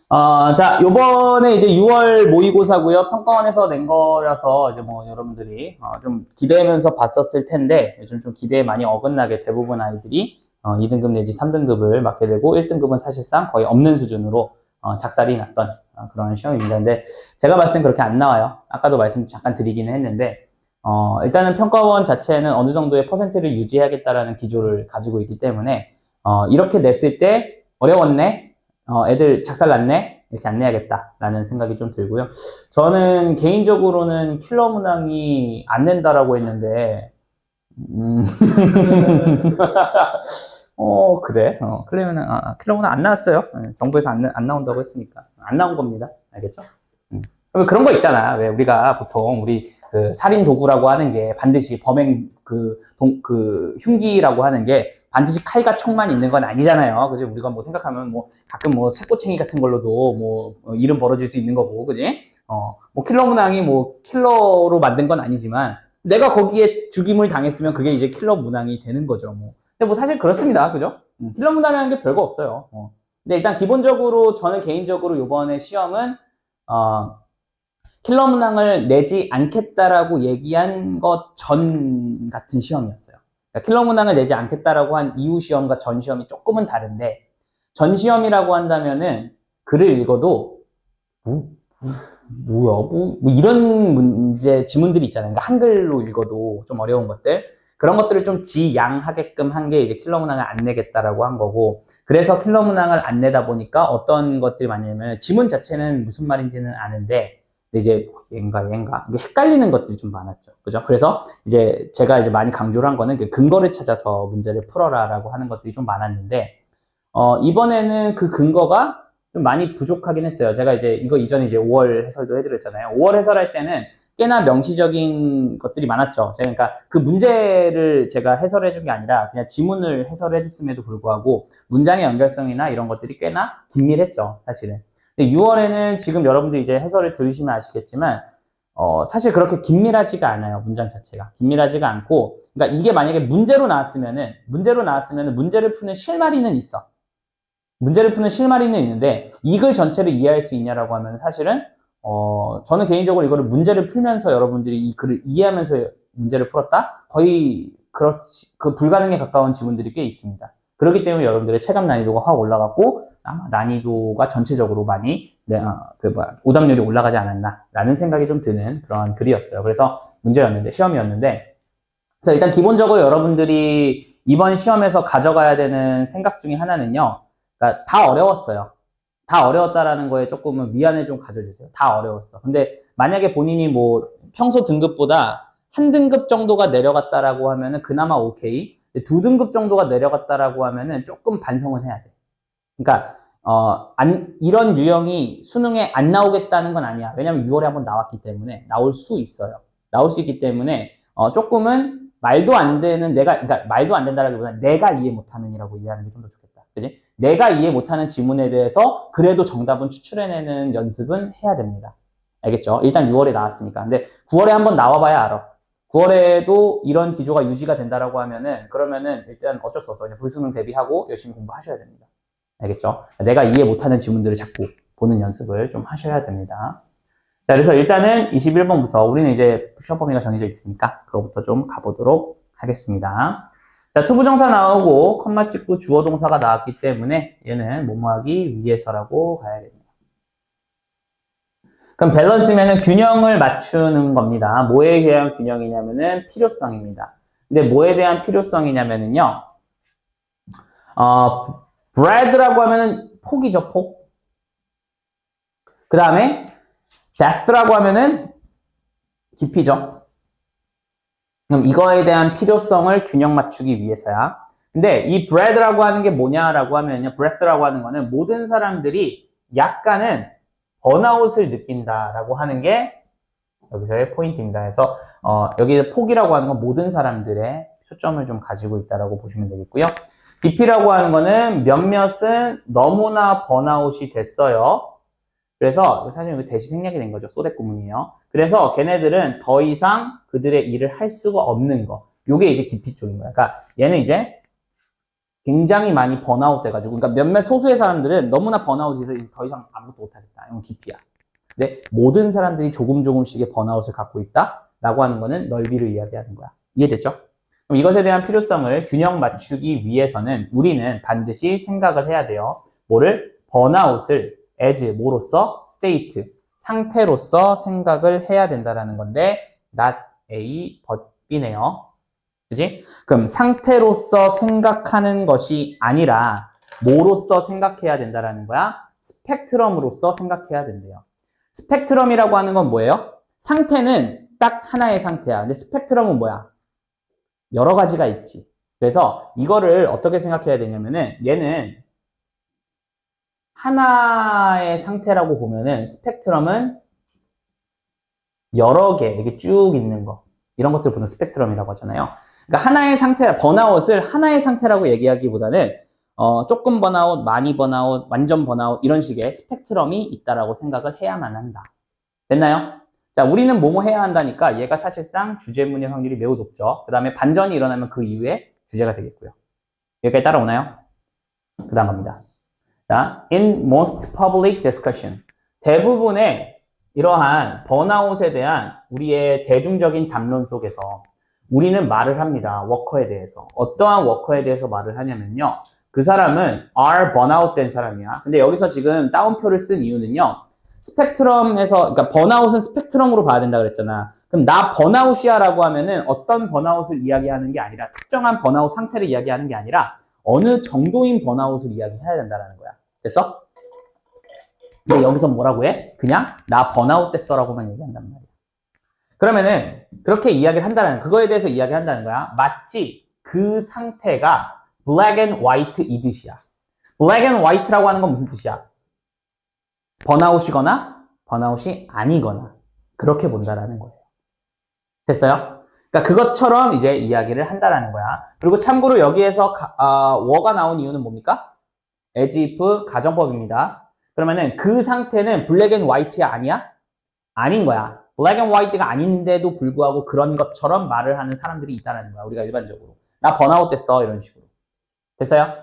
자, 요번에 이제 6월 모의고사고요. 평가원에서 낸 거라서 이제 뭐 여러분들이 좀 기대하면서 봤었을 텐데 요즘 좀 기대에 많이 어긋나게 대부분 아이들이 2등급 내지 3등급을 맞게 되고 1등급은 사실상 거의 없는 수준으로 작살이 났던 그런 시험입니다. 근데 제가 봤을 땐 그렇게 안 나와요. 아까도 말씀 잠깐 드리기는 했는데 일단은 평가원 자체는 어느 정도의 퍼센트를 유지하겠다라는 기조를 가지고 있기 때문에 이렇게 냈을 때 어려웠네? 애들 작살났네? 이렇게 안 내야겠다라는 생각이 좀 들고요. 저는 개인적으로는 킬러 문항이 안 낸다라고 했는데, 음, 그래. 킬러 문항 안 나왔어요. 정부에서 안 나온다고 했으니까. 안 나온 겁니다. 알겠죠? 그런 거 있잖아. 왜 우리가 보통 우리 그 살인 도구라고 하는 게 반드시 범행 그 흉기라고 하는 게 반드시 칼과 총만 있는 건 아니잖아요. 그지? 우리가 뭐 생각하면 뭐 가끔 뭐 쇠꼬챙이 같은 걸로도 뭐 일은 벌어질 수 있는 거고, 그지? 뭐 킬러 문항이 뭐 킬러로 만든 건 아니지만 내가 거기에 죽임을 당했으면 그게 이제 킬러 문항이 되는 거죠. 뭐. 근데 뭐 사실 그렇습니다. 그죠? 킬러 문항이라는 게 별거 없어요. 근데 일단 기본적으로 저는 개인적으로 이번에 시험은 킬러 문항을 내지 않겠다라고 얘기한 것 전 같은 시험이었어요. 그러니까 킬러 문항을 내지 않겠다라고 한 이후 시험과 전 시험이 조금은 다른데, 전 시험이라고 한다면은 글을 읽어도 뭐, 뭐야 뭐 이런 문제 지문들이 있잖아요. 그러니까 한글로 읽어도 좀 어려운 것들, 그런 것들을 좀 지양하게끔 한 게 이제 킬러 문항을 안 내겠다라고 한 거고, 그래서 킬러 문항을 안 내다 보니까 어떤 것들이 많냐면 지문 자체는 무슨 말인지는 아는데 이제 얘인가 이게 헷갈리는 것들이 좀 많았죠. 그죠? 그래서 이제 제가 이제 많이 강조를 한 거는 그 근거를 찾아서 문제를 풀어라라고 하는 것들이 좀 많았는데, 이번에는 그 근거가 좀 많이 부족하긴 했어요. 제가 이제 이거 이전에 이제 5월 해설도 해드렸잖아요. 5월 해설할 때는 꽤나 명시적인 것들이 많았죠. 제가 그러니까 그 문제를 제가 해설해 준 게 아니라 그냥 지문을 해설해 줬음에도 불구하고 문장의 연결성이나 이런 것들이 꽤나 긴밀했죠, 사실은. 근데 6월에는 지금 여러분들이 이제 해설을 들으시면 아시겠지만 사실 그렇게 긴밀하지가 않아요. 문장 자체가 긴밀하지가 않고, 그러니까 이게 만약에 문제로 나왔으면은 문제를 푸는 실마리는 있어. 문제를 푸는 실마리는 있는데 이 글 전체를 이해할 수 있냐라고 하면 사실은 저는 개인적으로 이거를 문제를 풀면서 여러분들이 이 글을 이해하면서 문제를 풀었다? 거의 그렇지, 그 불가능에 가까운 지문들이 꽤 있습니다. 그렇기 때문에 여러분들의 체감 난이도가 확 올라갔고 아마 난이도가 전체적으로 많이 오답률이 올라가지 않았나라는 생각이 좀 드는 그런 글이었어요. 그래서 문제였는데, 시험이었는데, 그래서 일단 기본적으로 여러분들이 이번 시험에서 가져가야 되는 생각 중에 하나는요. 그러니까 다 어려웠어요. 다 어려웠다라는 거에 조금은 미안을 좀 가져주세요. 다 어려웠어. 근데 만약에 본인이 뭐 평소 등급보다 한 등급 정도가 내려갔다라고 하면은 그나마 오케이. 두 등급 정도가 내려갔다라고 하면은 조금 반성은 해야 돼. 그러니까 이런 유형이 수능에 안 나오겠다는 건 아니야. 왜냐면 6월에 한번 나왔기 때문에 나올 수 있어요. 나올 수 있기 때문에 조금은 말도 안 되는 그러니까 말도 안 된다라기보다는 내가 이해 못하는이라고 이해하는 게 좀 더 좋겠다. 그지? 내가 이해 못하는 지문에 대해서 그래도 정답은 추출해내는 연습은 해야 됩니다. 알겠죠? 일단 6월에 나왔으니까. 근데 9월에 한번 나와봐야 알아. 9월에도 이런 기조가 유지가 된다라고 하면은 그러면은 일단 어쩔 수 없어. 그냥 불수능 대비하고 열심히 공부하셔야 됩니다. 알겠죠? 내가 이해 못하는 지문들을 자꾸 보는 연습을 좀 하셔야 됩니다. 자, 그래서 일단은 21번부터 우리는 이제 시험 범위가 정해져 있으니까 그거부터 좀 가보도록 하겠습니다. 자, 투부정사 나오고 컴마 찍고 주어 동사가 나왔기 때문에 얘는 뭐뭐하기 위해서라고 가야 됩니다. 그럼 밸런스면은 균형을 맞추는 겁니다. 뭐에 대한 균형이냐면은 필요성입니다. 근데 뭐에 대한 필요성이냐면은요, bread라고 하면은 폭이죠, 폭. 그 다음에 depth라고 하면은 깊이죠. 그럼 이거에 대한 필요성을 균형 맞추기 위해서야. 근데 이 bread라고 하는 게 뭐냐라고 하면요, breadth라고 하는 거는 모든 사람들이 약간은 번아웃을 느낀다라고 하는 게 여기서의 포인트입니다. 그래서 여기 폭이라고 하는 건 모든 사람들의 초점을 좀 가지고 있다라고 보시면 되겠고요. 깊이라고 하는 거는 몇몇은 너무나 번아웃이 됐어요. 그래서 사실 여기 대시 생략이 된 거죠. 소댓 구문이에요. 그래서 걔네들은 더 이상 그들의 일을 할 수가 없는 거. 요게 이제 깊이 쪽인 거야. 그러니까 얘는 이제 굉장히 많이 번아웃 돼가지고, 그러니까 몇몇 소수의 사람들은 너무나 번아웃해서 이제 더 이상 아무것도 못하겠다. 이건 기피야. 근데 모든 사람들이 조금씩의 번아웃을 갖고 있다라고 하는 거는 넓이를 이야기하는 거야. 이해됐죠? 그럼 이것에 대한 필요성을 균형 맞추기 위해서는 우리는 반드시 생각을 해야 돼요. 뭐를? 번아웃을 as 뭐로서? state, 상태로서 생각을 해야 된다라는 건데 not A, but B네요. 그지? 그럼 상태로서 생각하는 것이 아니라 뭐로서 생각해야 된다라는 거야? 스펙트럼으로서 생각해야 된대요. 스펙트럼이라고 하는 건 뭐예요? 상태는 딱 하나의 상태야. 근데 스펙트럼은 뭐야? 여러 가지가 있지. 그래서 이거를 어떻게 생각해야 되냐면은 얘는 하나의 상태라고 보면은 스펙트럼은 여러 개 이렇게 쭉 있는 거 이런 것들 보는 스펙트럼이라고 하잖아요. 그러니까 하나의 상태, 번아웃을 하나의 상태라고 얘기하기보다는 조금 번아웃, 많이 번아웃, 완전 번아웃 이런 식의 스펙트럼이 있다라고 생각을 해야만 한다. 됐나요? 자, 우리는 뭐뭐 해야 한다니까 얘가 사실상 주제문의 확률이 매우 높죠. 그 다음에 반전이 일어나면 그 이후에 주제가 되겠고요. 여기까지 따라오나요? 그 다음 갑니다. 자, in most public discussion. 대부분의 이러한 번아웃에 대한 우리의 대중적인 담론 속에서 우리는 말을 합니다. 워커에 대해서. 어떠한 워커에 대해서 말을 하냐면요. 그 사람은 are 번아웃 된 사람이야. 근데 여기서 지금 따옴표를 쓴 이유는요. 스펙트럼에서, 그러니까 번아웃은 스펙트럼으로 봐야 된다 그랬잖아. 그럼 나 번아웃이야 라고 하면은 어떤 번아웃을 이야기하는 게 아니라 특정한 번아웃 상태를 이야기하는 게 아니라 어느 정도인 번아웃을 이야기해야 된다는 거야. 됐어? 근데 여기서 뭐라고 해? 그냥 나 번아웃 됐어라고만 얘기한단 말이야. 그러면은 그렇게 이야기를 한다는 그거에 대해서 이야기한다는 거야. 마치 그 상태가 black and white이듯이야. black and white라고 하는 건 무슨 뜻이야? 번아웃이거나 번아웃이 아니거나 그렇게 본다라는 거예요. 됐어요? 그러니까 그것처럼 이제 이야기를 한다라는 거야. 그리고 참고로 여기에서 워가 나온 이유는 뭡니까? as if 가정법입니다. 그러면은 그 상태는 블랙 앤 화이트가 아니야? 아닌 거야. 블랙 앤 화이트가 아닌데도 불구하고 그런 것처럼 말을 하는 사람들이 있다는 거야. 우리가 일반적으로. 나 번아웃 됐어. 이런 식으로. 됐어요?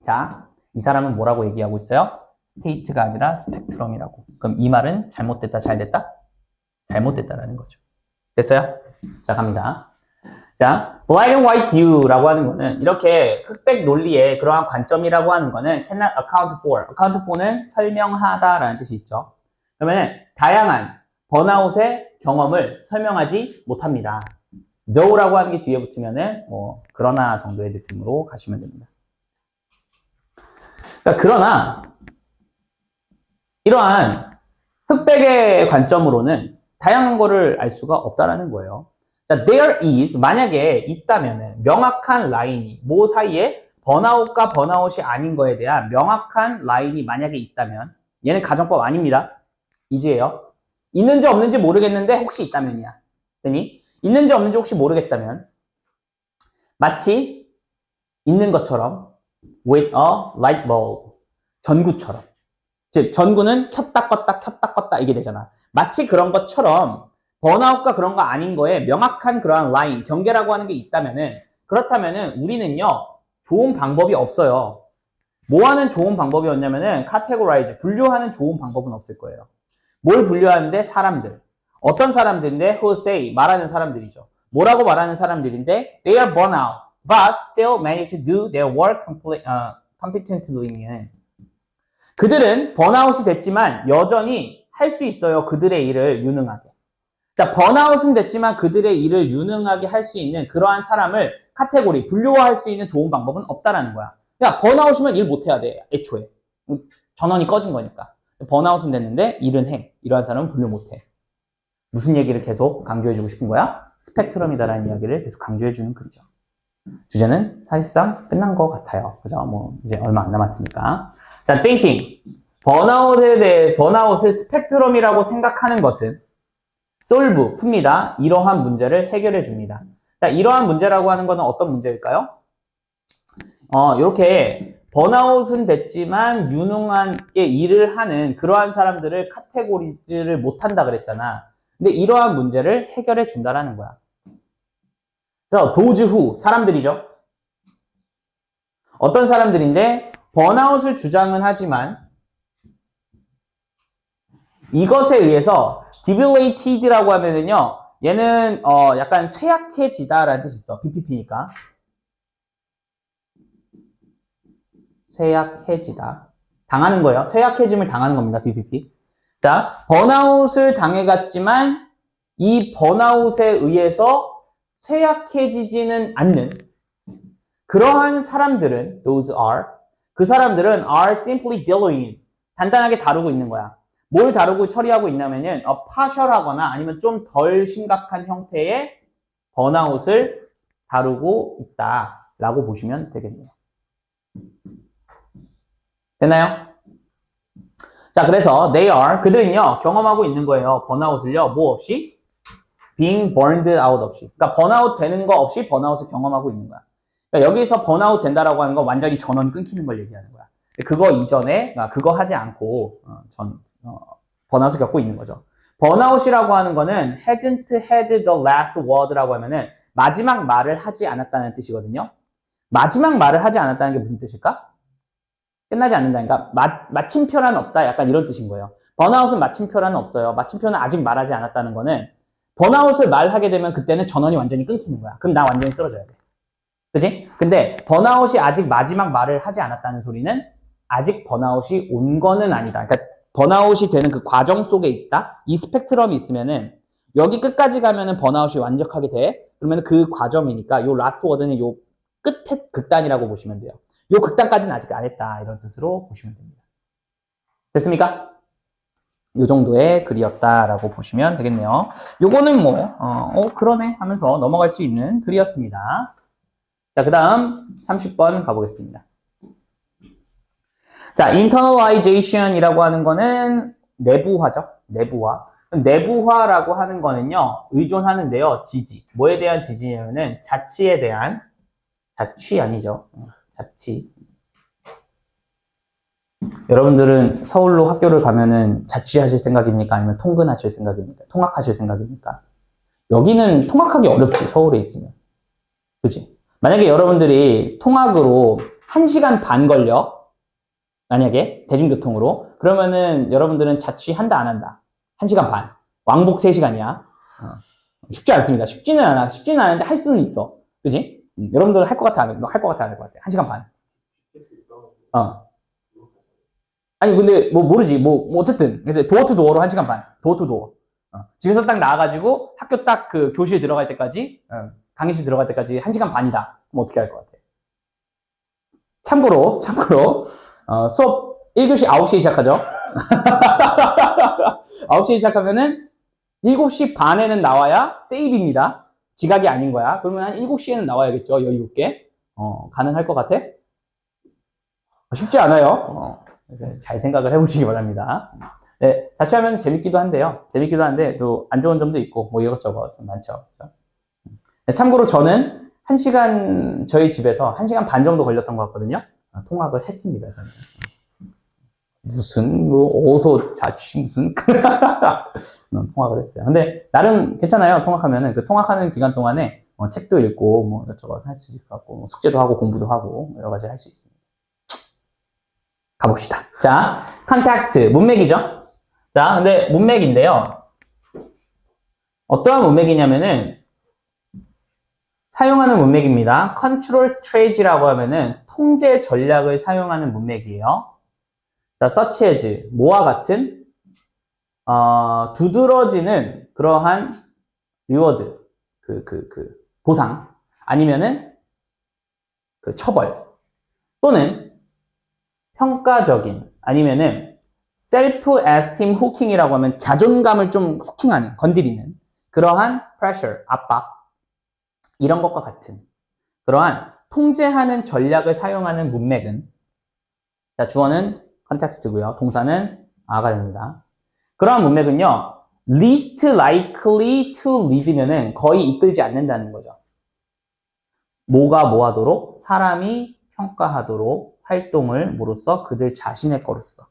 자, 이 사람은 뭐라고 얘기하고 있어요? 스테이트가 아니라 스펙트럼이라고. 그럼 이 말은 잘못됐다, 잘됐다? 잘못됐다라는 거죠. 됐어요? 자, 갑니다. 자, black and white view라고 하는 거는 이렇게 흑백 논리의 그러한 관점이라고 하는 거는 cannot account for. account for는 설명하다라는 뜻이 있죠. 그러면 다양한 번아웃의 경험을 설명하지 못합니다. though라고 하는 게 뒤에 붙으면은 그러나 정도의 느낌으로 가시면 됩니다. 그러나 이러한 흑백의 관점으로는 다양한 거를 알 수가 없다라는 거예요. 자, there is 만약에 있다면은 명확한 라인이 뭐 사이에 번아웃과 번아웃이 아닌 거에 대한 명확한 라인이 만약에 있다면 얘는 가정법 아닙니다. 이지예요. 있는지 없는지 모르겠는데 혹시 있다면이야. 되니 있는지 없는지 혹시 모르겠다면 마치 있는 것처럼 with a light bulb 전구처럼 즉 전구는 켰다 껐다 이게 되잖아. 마치 그런 것처럼 번아웃과 그런 거 아닌 거에 명확한 그러한 라인, 경계라고 하는 게 있다면은 그렇다면은 우리는요 좋은 방법이 없어요. 뭐 하는 좋은 방법이었냐면은 categorize, 분류하는 좋은 방법은 없을 거예요. 뭘 분류하는데? 사람들. 어떤 사람들인데? who say, 말하는 사람들이죠. 뭐라고 말하는 사람들인데? They are burnout, but still manage to do their work competently. 그들은 번아웃이 됐지만 여전히 할 수 있어요. 그들의 일을 유능하게. 자, 번아웃은 됐지만 그들의 일을 유능하게 할 수 있는 그러한 사람을 카테고리, 분류화할 수 있는 좋은 방법은 없다라는 거야. 야, 번아웃이면 일 못해야 돼. 애초에. 전원이 꺼진 거니까. 번아웃은 됐는데 일은 해. 이러한 사람은 분류 못해. 무슨 얘기를 계속 강조해주고 싶은 거야? 스펙트럼이다라는 이야기를 계속 강조해주는 글이죠. 주제는 사실상 끝난 것 같아요. 그죠? 뭐 이제 얼마 안 남았으니까. 자, thinking. 번아웃에 대해 번아웃을 스펙트럼이라고 생각하는 것은 solve, 풉니다. 이러한 문제를 해결해 줍니다. 자, 이러한 문제라고 하는 것은 어떤 문제일까요? 이렇게 번아웃은 됐지만 유능하게 일을 하는 그러한 사람들을 카테고리즈를 못한다 그랬잖아. 근데 이러한 문제를 해결해 준다라는 거야. 그래서 those who, 사람들이죠. 어떤 사람들인데 번아웃을 주장은 하지만 이것에 의해서 debilated라고 하면은요, 얘는 약간 쇠약해지다라는 뜻이 있어. BPP니까. 쇠약해지다. 당하는 거예요. 쇠약해짐을 당하는 겁니다. BPP. 자, 번아웃을 당해갔지만 이 번아웃에 의해서 쇠약해지지는 않는 그러한 사람들은 그 사람들은 are simply dealing 단단하게 다루고 있는 거야. 뭘 다루고 처리하고 있냐면은 partial하거나 아니면 좀 덜 심각한 형태의 번아웃을 다루고 있다라고 보시면 되겠네요. 됐나요? 자, 그래서 그들은요 경험하고 있는 거예요. 번아웃을요 뭐 없이 being burned out 없이. 그러니까 번아웃 되는 거 없이 번아웃을 경험하고 있는 거야. 그러니까 여기서 번아웃 된다라고 하는 건 완전히 전원 끊기는 걸 얘기하는 거야. 그거 이전에 그거 하지 않고 번아웃을 겪고 있는 거죠. 번아웃이라고 하는 거는 hasn't had the last word라고 하면은 마지막 말을 하지 않았다는 뜻이거든요. 마지막 말을 하지 않았다는 게 무슨 뜻일까? 끝나지 않는다니까 마침표란 없다 약간 이런 뜻인 거예요. 번아웃은 마침표란 없어요. 마침표는 아직 말하지 않았다는 거는 번아웃을 말하게 되면 그때는 전원이 완전히 끊기는 거야. 그럼 나 완전히 쓰러져야 돼. 그치? 근데 번아웃이 아직 마지막 말을 하지 않았다는 소리는 아직 번아웃이 온 거는 아니다. 그러니까 번아웃이 되는 그 과정 속에 있다. 이 스펙트럼이 있으면은 여기 끝까지 가면은 번아웃이 완벽하게 돼. 그러면 그 과정이니까 요 라스트 워드는 요 끝의 극단이라고 보시면 돼요. 요 극단까지는 아직 안 했다. 이런 뜻으로 보시면 됩니다. 됐습니까? 요 정도의 글이었다라고 보시면 되겠네요. 요거는 그러네 하면서 넘어갈 수 있는 글이었습니다. 자, 그 다음 30번 가보겠습니다. 자, internalization이라고 하는 거는 내부화죠. 내부화. 내부화라고 하는 거는요, 의존하는데요, 지지. 뭐에 대한 지지냐면은 자취에 대한, 자취 아니죠. 자취. 여러분들은 서울로 학교를 가면은 자취하실 생각입니까? 아니면 통근하실 생각입니까? 통학하실 생각입니까? 여기는 통학하기 어렵지, 서울에 있으면. 그치? 만약에 여러분들이 통학으로 1시간 반 걸려, 만약에 대중교통으로, 그러면은 여러분들은 자취한다, 안 한다? 1시간 반. 왕복 3시간이야. 쉽지 않습니다. 쉽지는 않은데 할 수는 있어. 그치? 여러분들은 할 것 같아, 안 해? 너 할 것 같아, 안 할 것 같아? 1시간 반. 아니, 근데, 모르지. 어쨌든. 근데, 도어 투 도어로 1시간 반. 도어 투 도어. 집에서 딱 나와가지고, 학교 딱 그 교실 들어갈 때까지, 강의실 들어갈 때까지 1시간 반이다. 그럼 어떻게 할 것 같아? 참고로, 수업 1교시 9시에 시작하죠? 9시에 시작하면은, 7시 반에는 나와야 세이브입니다. 지각이 아닌 거야. 그러면 한 7시에는 나와야겠죠? 여유롭게. 가능할 것 같아? 쉽지 않아요. 잘 생각을 해보시기 바랍니다. 네, 자취하면 재밌기도 한데요. 재밌기도 한데 또 안 좋은 점도 있고 뭐 이것저것 좀 많죠. 네, 참고로 저는 1시간 저희 집에서 1시간 반 정도 걸렸던 것 같거든요. 통학을 했습니다. 저는. 무슨 어서 자취 무슨 통학을 했어요. 근데 나름 괜찮아요. 통학하면은 그 통학하는 기간 동안에 책도 읽고 뭐 이것저것 할 수 있고 숙제도 하고 공부도 하고 여러 가지 할 수 있습니다. 가봅시다. 자, 컨텍스트, 문맥이죠? 자, 근데 문맥인데요. 어떠한 문맥이냐면은, 사용하는 문맥입니다. 컨트롤 스트레이지라고 하면은, 통제 전략을 사용하는 문맥이에요. 자, such as, 뭐와 같은, 두드러지는 그러한 리워드, 보상, 아니면은, 처벌, 또는, 평가적인 아니면은 셀프 에스팀 후킹이라고 하면 자존감을 좀 후킹하는 건드리는 그러한 pressure 압박 이런 것과 같은 그러한 통제하는 전략을 사용하는 문맥은 자 주어는 컨텍스트고요 동사는 are가 됩니다. 그러한 문맥은요 least likely to lead면은 거의 이끌지 않는다는 거죠. 뭐가 뭐하도록 사람이 평가하도록 활동을 뭐로써 그들 자신의 거로서.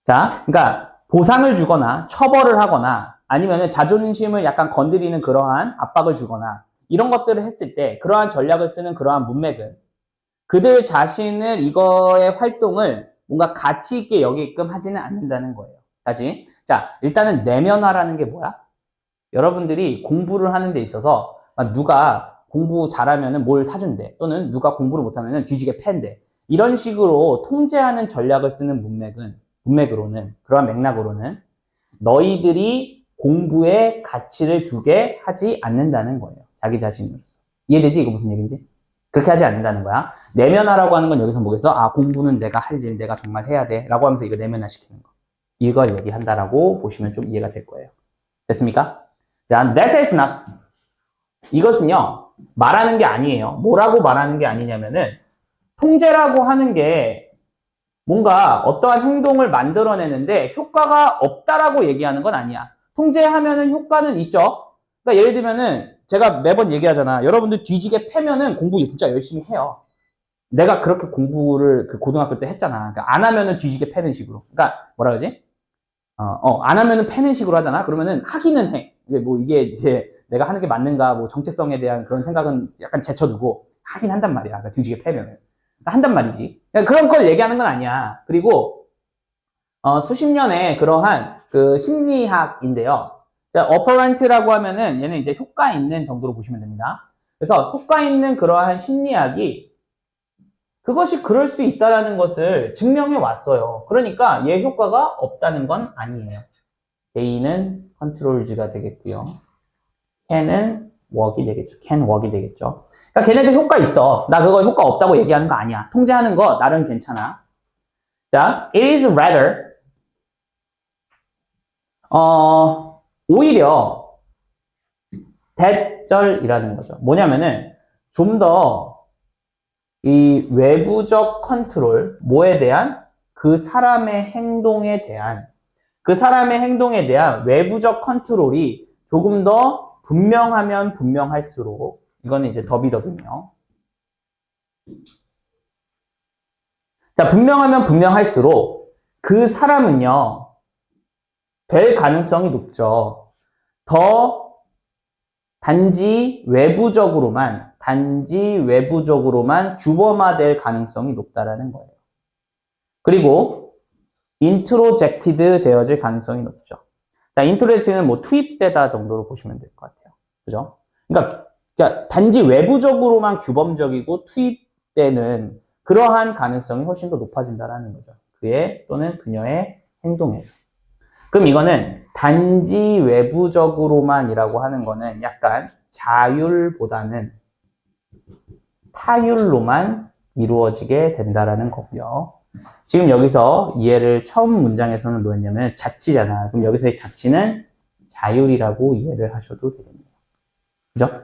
자, 그러니까 보상을 주거나 처벌을 하거나 아니면 자존심을 약간 건드리는 그러한 압박을 주거나 이런 것들을 했을 때 그러한 전략을 쓰는 그러한 문맥은 그들 자신을 이거의 활동을 뭔가 가치 있게 여기게끔 하지는 않는다는 거예요. 다시. 자, 일단은 내면화라는 게 뭐야? 여러분들이 공부를 하는 데 있어서 누가 공부 잘하면은 뭘 사준대. 또는 누가 공부를 못하면은 뒤지게 팬대. 이런 식으로 통제하는 전략을 쓰는 문맥으로는, 그러한 맥락으로는 너희들이 공부에 가치를 두게 하지 않는다는 거예요. 자기 자신으로서. 이해되지? 이거 무슨 얘기인지? 그렇게 하지 않는다는 거야. 내면화라고 하는 건 여기서 뭐겠어? 아, 공부는 내가 할 일, 내가 정말 해야 돼. 라고 하면서 이거 내면화 시키는 거. 이걸 얘기한다라고 보시면 좀 이해가 될 거예요. 됐습니까? 자, that is not. 이것은요, 말하는 게 아니에요. 뭐라고 말하는 게 아니냐면은, 통제라고 하는 게 뭔가 어떠한 행동을 만들어내는데 효과가 없다라고 얘기하는 건 아니야. 통제하면은 효과는 있죠. 그러니까 예를 들면은 제가 매번 얘기하잖아. 여러분들 뒤지게 패면은 공부 진짜 열심히 해요. 내가 그렇게 공부를 그 고등학교 때 했잖아. 그러니까 안 하면은 뒤지게 패는 식으로. 그러니까 뭐라 그러지? 안 하면은 패는 식으로 하잖아. 그러면은 하기는 해. 이게 이제 내가 하는 게 맞는가, 뭐 정체성에 대한 그런 생각은 약간 제쳐두고 하긴 한단 말이야. 그러니까 뒤지게 패면은. 한단 말이지. 그러니까 그런 걸 얘기하는 건 아니야. 그리고 수십 년의 그러한 그 심리학인데요. 어퍼런트라고 하면은 얘는 이제 효과 있는 정도로 보시면 됩니다. 그래서 효과 있는 그러한 심리학이 그것이 그럴 수 있다라는 것을 증명해 왔어요. 그러니까 얘 효과가 없다는 건 아니에요. A는 컨트롤즈가 되겠고요. can은 work이 되겠죠. can work이 되겠죠. 그러니까 걔네들 효과 있어. 나 그거 효과 없다고 얘기하는 거 아니야. 통제하는 거 나름 괜찮아. 자, it is rather 오히려 대절이라는 거죠. 뭐냐면은 좀 더 이 외부적 컨트롤, 뭐에 대한? 그 사람의 행동에 대한 외부적 컨트롤이 조금 더 분명하면 분명할수록, 이거는 이제 더비더비며. 자, 분명하면 분명할수록 그 사람은요, 될 가능성이 높죠. 더 단지 외부적으로만 규범화될 가능성이 높다라는 거예요. 그리고 인트로젝티드 되어질 가능성이 높죠. 자, 인트로젝티드는 뭐 투입되다 정도로 보시면 될 것 같아요. 그죠? 그러니까 단지 외부적으로만 규범적이고 투입되는 그러한 가능성이 훨씬 더 높아진다라는 거죠. 그의 또는 그녀의 행동에서. 그럼 이거는 단지 외부적으로만이라고 하는 거는 약간 자율보다는 타율로만 이루어지게 된다라는 거고요. 지금 여기서 이해를 처음 문장에서는 뭐였냐면 자치잖아. 그럼 여기서의 자치는 자율이라고 이해를 하셔도 되겠네요. 그죠?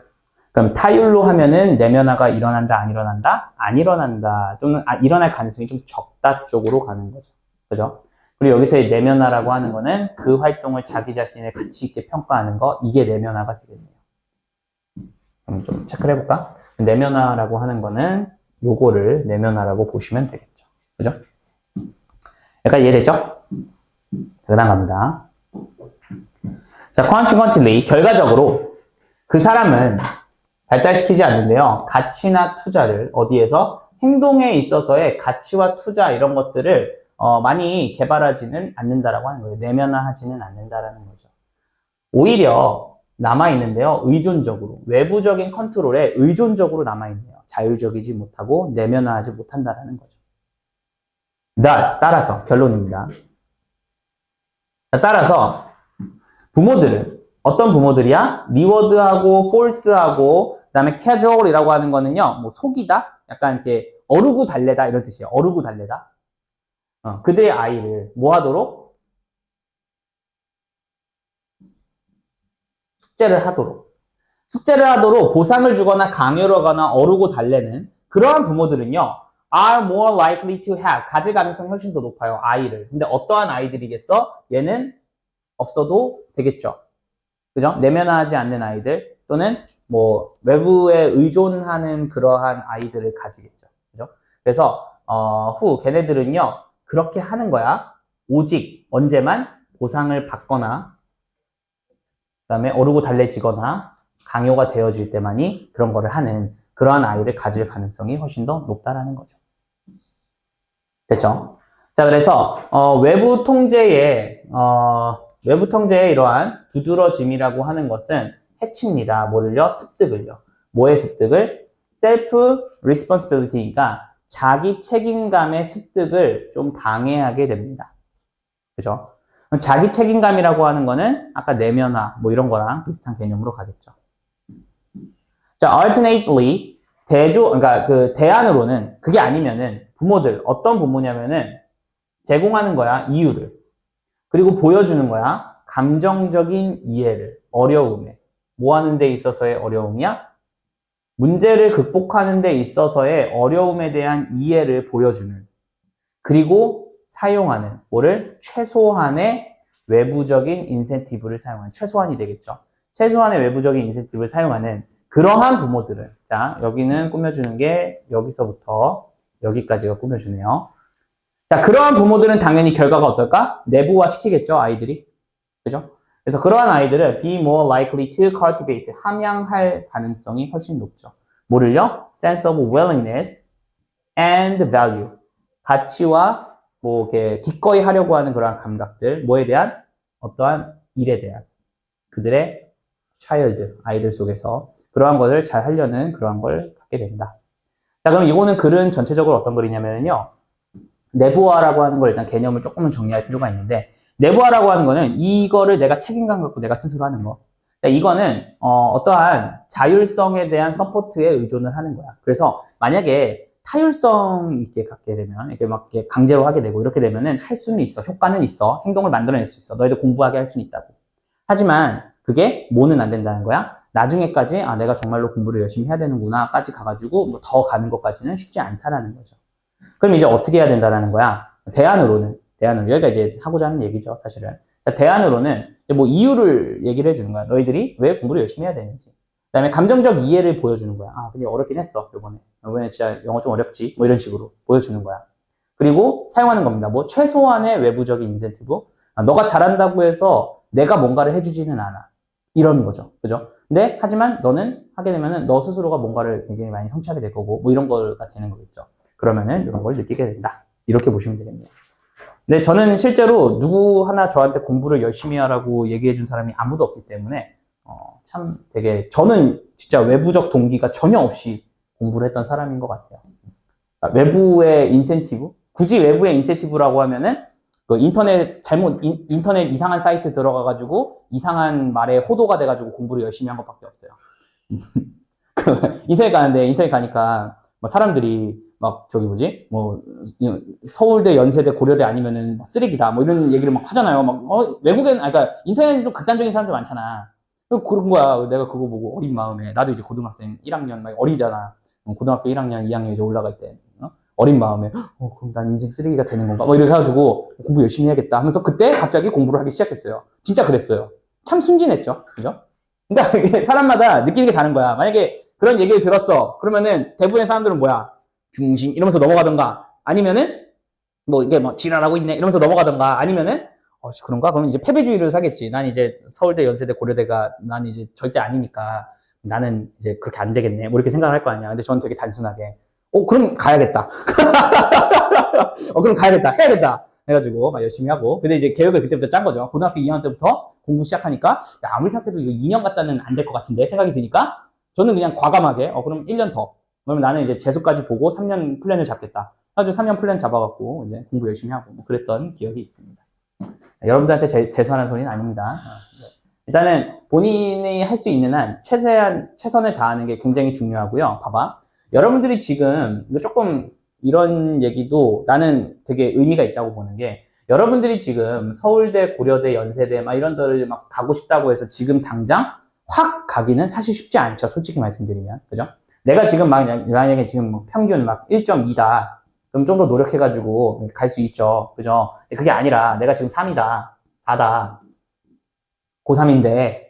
그럼 타율로 하면은 내면화가 일어난다, 안 일어난다? 안 일어난다. 또는 일어날 가능성이 좀 적다 쪽으로 가는 거죠. 그죠? 그리고 여기서의 내면화라고 하는 거는 그 활동을 자기 자신의 가치 있게 평가하는 거, 이게 내면화가 되겠네요. 그럼 좀 체크를 해볼까? 내면화라고 하는 거는 요거를 내면화라고 보시면 되겠죠. 그죠? 약간 이해되죠? 그다음 갑니다. 자, consequently, 결과적으로 그 사람은 발달시키지 않는데요. 가치나 투자를 어디에서? 행동에 있어서의 가치와 투자 이런 것들을 많이 개발하지는 않는다라고 하는 거예요. 내면화하지는 않는다라는 거죠. 오히려 남아있는데요. 의존적으로, 외부적인 컨트롤에 의존적으로 남아있네요. 자율적이지 못하고 내면화하지 못한다라는 거죠. Thus, 따라서, 결론입니다. 따라서 부모들은 어떤 부모들이야? 리워드하고 폴스하고 그다음에 캐주얼이라고 하는 거는요. 뭐 속이다? 약간 이렇게 어루구 달래다 이런 뜻이에요. 어루구 달래다. 그들의 아이를 뭐 하도록? 숙제를 하도록 보상을 주거나 강요를 하거나 어루고 달래는 그러한 부모들은요. are more likely to have 가질 가능성이 훨씬 더 높아요. 아이를. 근데 어떠한 아이들이겠어? 얘는 없어도 되겠죠. 그죠? 내면화하지 않는 아이들 또는 뭐 외부에 의존하는 그러한 아이들을 가지겠죠. 그죠? 그래서 걔네들은요. 그렇게 하는 거야. 오직 언제만 보상을 받거나 그다음에 어르고 달래지거나 강요가 되어질 때만이 그런 거를 하는 그러한 아이를 가질 가능성이 훨씬 더 높다라는 거죠. 됐죠? 자, 그래서 외부 통제의 이러한 두드러짐이라고 하는 것은 해칩니다. 뭐를요? 습득을요. 뭐의 습득을? 셀프 리스폰시빌리티니까 자기 책임감의 습득을 좀 방해하게 됩니다. 그죠? 자기 책임감이라고 하는 거는 아까 내면화 뭐 이런 거랑 비슷한 개념으로 가겠죠. 자, alternately 그러니까 그 대안으로는 그게 아니면은 부모들 어떤 부모냐면은 제공하는 거야 이유를 그리고 보여주는 거야 감정적인 이해를 어려움에 뭐 하는 데 있어서의 어려움이야? 문제를 극복하는 데 있어서의 어려움에 대한 이해를 보여주는 그리고 사용하는 뭐를 최소한의 외부적인 인센티브를 사용하는 최소한이 되겠죠. 최소한의 외부적인 인센티브를 사용하는 그러한 부모들은 자 여기는 꾸며주는 게 여기서부터 여기까지가 꾸며주네요. 자 그러한 부모들은 당연히 결과가 어떨까? 내부화 시키겠죠 아이들이 그죠? 그래서 그러한 아이들은 be more likely to cultivate 함양할 가능성이 훨씬 높죠. 뭐를요? sense of willingness and value 가치와 뭐 이렇게 기꺼이 하려고 하는 그러한 감각들 뭐에 대한 어떠한 일에 대한 그들의 아이들 속에서 그러한 것을 잘 하려는 그러한 걸 갖게 된다. 자, 그럼 이거는 글은 전체적으로 어떤 글이냐면요. 내부화라고 하는 걸 일단 개념을 조금은 정리할 필요가 있는데, 내부화라고 하는 거는 이거를 내가 책임감 갖고 내가 스스로 하는 거. 자, 이거는, 어떠한 자율성에 대한 서포트에 의존을 하는 거야. 그래서 만약에 타율성 있게 갖게 되면, 이렇게 막 이렇게 강제로 하게 되고, 이렇게 되면은 할 수는 있어. 효과는 있어. 행동을 만들어낼 수 있어. 너희들 공부하게 할 수는 있다고. 하지만 그게 뭐는 안 된다는 거야. 나중에까지 아 내가 정말로 공부를 열심히 해야 되는구나까지 가가지고 뭐 더 가는 것까지는 쉽지 않다라는 거죠. 그럼 이제 어떻게 해야 된다는 거야? 대안으로는 여기가 이제 하고자 하는 얘기죠, 사실은. 대안으로는 뭐 이유를 얘기를 해주는 거야. 너희들이 왜 공부를 열심히 해야 되는지. 그다음에 감정적 이해를 보여주는 거야. 아, 근데 어렵긴 했어, 이번에 진짜 영어 좀 어렵지. 뭐 이런 식으로 보여주는 거야. 그리고 사용하는 겁니다. 뭐 최소한의 외부적인 인센티브. 아, 너가 잘한다고 해서 내가 뭔가를 해주지는 않아. 이런 거죠. 그죠? 근데 하지만 너는 하게 되면은 너 스스로가 뭔가를 굉장히 많이 성취하게 될 거고 뭐 이런 거가 되는 거겠죠. 그러면은 이런 걸 느끼게 된다. 이렇게 보시면 되겠네요. 근데 저는 실제로 누구 하나 저한테 공부를 열심히 하라고 얘기해 준 사람이 아무도 없기 때문에 참 되게 저는 진짜 외부적 동기가 전혀 없이 공부를 했던 사람인 것 같아요. 외부의 인센티브? 굳이 외부의 인센티브라고 하면은 그 인터넷 이상한 사이트 들어가가지고 이상한 말에 호도가 돼가지고 공부를 열심히 한 것밖에 없어요. 인터넷 가니까 뭐 사람들이 막 저기 뭐지 뭐 서울대, 연세대, 고려대 아니면은 쓰레기다 뭐 이런 얘기를 막 하잖아요. 막 외국에는 그러니까 인터넷에 좀 극단적인 사람들 많잖아. 그런 거야. 내가 그거 보고 어린 마음에 나도 이제 고등학생 1학년 막 어리잖아. 고등학교 1학년, 2학년 이제 올라갈 때. 어린 마음에 그럼 난 인생 쓰레기가 되는 건가? 뭐 이렇게 해가지고 공부 열심히 해야겠다 하면서 그때 갑자기 공부를 하기 시작했어요. 진짜 그랬어요. 참 순진했죠. 그죠? 그러니까 사람마다 느끼는 게 다른 거야. 만약에 그런 얘기를 들었어. 그러면은 대부분의 사람들은 뭐야? 중심 이러면서 넘어가던가 아니면은 뭐 이게 뭐 지랄하고 있네 이러면서 넘어가던가 아니면은 그런가? 그러면 이제 패배주의를 사겠지. 난 이제 서울대, 연세대, 고려대가 난 이제 절대 아니니까 나는 이제 그렇게 안 되겠네. 뭐 이렇게 생각을 할 거 아니야. 근데 저는 되게 단순하게 그럼 가야겠다. 그럼 가야겠다. 해야겠다. 해가지고, 막 열심히 하고. 근데 이제 계획을 그때부터 짠 거죠. 고등학교 2학년 때부터 공부 시작하니까, 야, 아무리 생각해도 이거 2년 갔다는 안 될 것 같은데 생각이 드니까, 저는 그냥 과감하게, 그럼 1년 더. 그러면 나는 이제 재수까지 보고 3년 플랜을 잡겠다. 아주 3년 플랜 잡아갖고, 이제 공부 열심히 하고, 뭐 그랬던 기억이 있습니다. 여러분들한테 재수하는 소리는 아닙니다. 일단은 본인이 할 수 있는 한 최선을 다하는 게 굉장히 중요하고요. 봐봐. 여러분들이 지금 조금 이런 얘기도 나는 되게 의미가 있다고 보는 게 여러분들이 지금 서울대, 고려대, 연세대 막 이런 데를 막 가고 싶다고 해서 지금 당장 확 가기는 사실 쉽지 않죠. 솔직히 말씀드리면. 그죠? 내가 지금 만약에 지금 뭐 평균 막 1.2다. 그럼 좀 더 노력해가지고 갈 수 있죠. 그죠? 근데 그게 아니라 내가 지금 3이다. 4다. 고3인데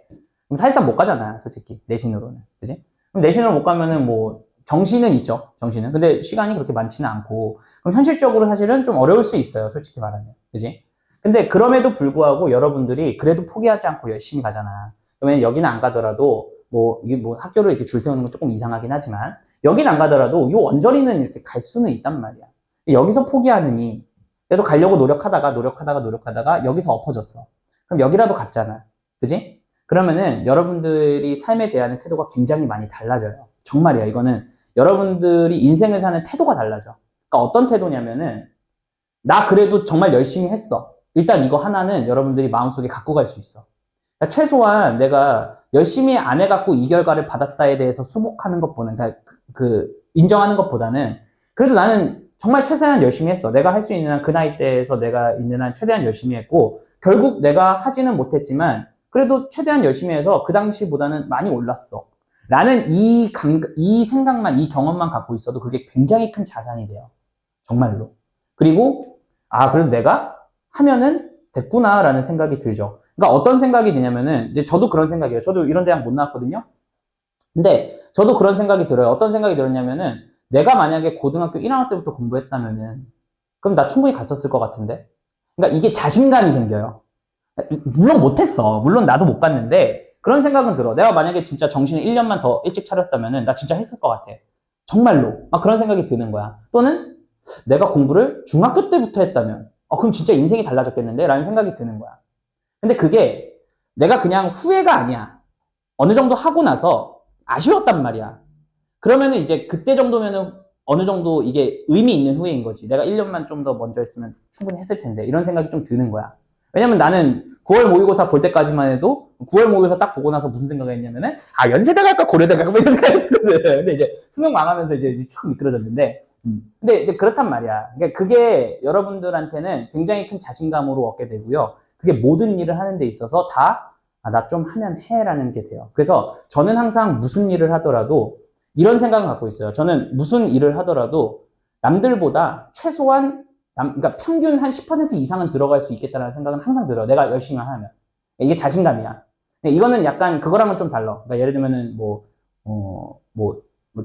그럼 사실상 못 가잖아. 솔직히. 내신으로는. 그지? 그럼 내신으로 못 가면은 뭐 정시는 있죠. 정시는. 근데 시간이 그렇게 많지는 않고 그럼 현실적으로 사실은 좀 어려울 수 있어요. 솔직히 말하면. 그지? 근데 그럼에도 불구하고 여러분들이 그래도 포기하지 않고 열심히 가잖아. 그러면 여기는 안 가더라도 뭐 이게 뭐 학교를 이렇게 줄 세우는 건 조금 이상하긴 하지만 여긴 안 가더라도 요 언저리는 이렇게 갈 수는 있단 말이야. 여기서 포기하느니 그래도 가려고 노력하다가 여기서 엎어졌어. 그럼 여기라도 갔잖아. 그지? 그러면은 여러분들이 삶에 대한 태도가 굉장히 많이 달라져요. 정말이야. 이거는 여러분들이 인생을 사는 태도가 달라져. 그러니까 어떤 태도냐면은 나 그래도 정말 열심히 했어. 일단 이거 하나는 여러분들이 마음속에 갖고 갈 수 있어. 그러니까 최소한 내가 열심히 안 해갖고 이 결과를 받았다에 대해서 수복하는 것보다는, 그러니까 인정하는 것보다는 그래도 나는 정말 최대한 열심히 했어. 내가 할 수 있는 한 그 나이 대에서 내가 있는 한 최대한 열심히 했고, 결국 내가 하지는 못했지만, 그래도 최대한 열심히 해서 그 당시보다는 많이 올랐어. 라는 이 생각만, 이 경험만 갖고 있어도 그게 굉장히 큰 자산이 돼요. 정말로. 그리고, 그래도 내가 하면은 됐구나라는 생각이 들죠. 그러니까 어떤 생각이 드냐면은, 이제 저도 그런 생각이에요. 저도 이런 대학 못 나왔거든요. 근데 저도 그런 생각이 들어요. 어떤 생각이 들었냐면은, 내가 만약에 고등학교 1학년 때부터 공부했다면은, 그럼 나 충분히 갔었을 것 같은데? 그러니까 이게 자신감이 생겨요. 물론 못했어. 물론 나도 못 갔는데, 그런 생각은 들어. 내가 만약에 진짜 정신을 1년만 더 일찍 차렸다면은, 나 진짜 했을 것 같아. 정말로. 그런 생각이 드는 거야. 또는, 내가 공부를 중학교 때부터 했다면, 그럼 진짜 인생이 달라졌겠는데? 라는 생각이 드는 거야. 근데 그게 내가 그냥 후회가 아니야. 어느 정도 하고 나서 아쉬웠단 말이야. 그러면은 이제 그때 정도면은 어느 정도 이게 의미 있는 후회인 거지. 내가 1년만 좀 더 먼저 했으면 충분히 했을 텐데. 이런 생각이 좀 드는 거야. 왜냐면 나는 9월 모의고사 볼 때까지만 해도 9월 모의고사 딱 보고 나서 무슨 생각을 했냐면은 연세대 갈까 고려대 갈까 뭐 이런 생각을 했거든. 근데 이제 수능 망하면서 이제 쭉 미끄러졌는데 근데 이제 그렇단 말이야. 그러니까 그게 여러분들한테는 굉장히 큰 자신감으로 얻게 되고요. 그게 모든 일을 하는 데 있어서 다 나 좀 하면 해라는 게 돼요. 그래서 저는 항상 무슨 일을 하더라도 이런 생각을 갖고 있어요. 저는 무슨 일을 하더라도 남들보다 최소한 그러니까 평균 한 10% 이상은 들어갈 수 있겠다는 생각은 항상 들어요. 내가 열심히 하면. 이게 자신감이야. 이거는 약간 그거랑은 좀 달라. 그러니까 예를 들면은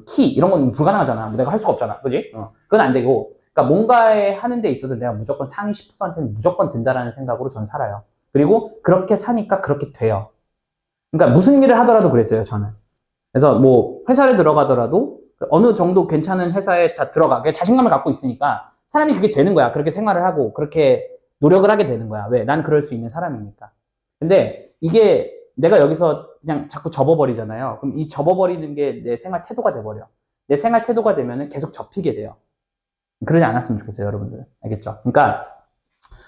키 이런 건 불가능하잖아. 내가 할 수가 없잖아. 그지? 그건 안 되고. 그러니까 뭔가에 하는 데 있어서 내가 무조건 상위 10%는 무조건 든다라는 생각으로 전 살아요. 그리고 그렇게 사니까 그렇게 돼요. 그러니까 무슨 일을 하더라도 그랬어요, 저는. 그래서 뭐 회사를 들어가더라도 어느 정도 괜찮은 회사에 다 들어가. 자신감을 갖고 있으니까 사람이 그게 되는 거야. 그렇게 생활을 하고 그렇게 노력을 하게 되는 거야. 왜? 난 그럴 수 있는 사람이니까. 근데 이게 내가 여기서 그냥 자꾸 접어버리잖아요. 그럼 이 접어버리는 게 내 생활 태도가 돼버려. 내 생활 태도가 되면은 계속 접히게 돼요. 그러지 않았으면 좋겠어요, 여러분들. 알겠죠? 그러니까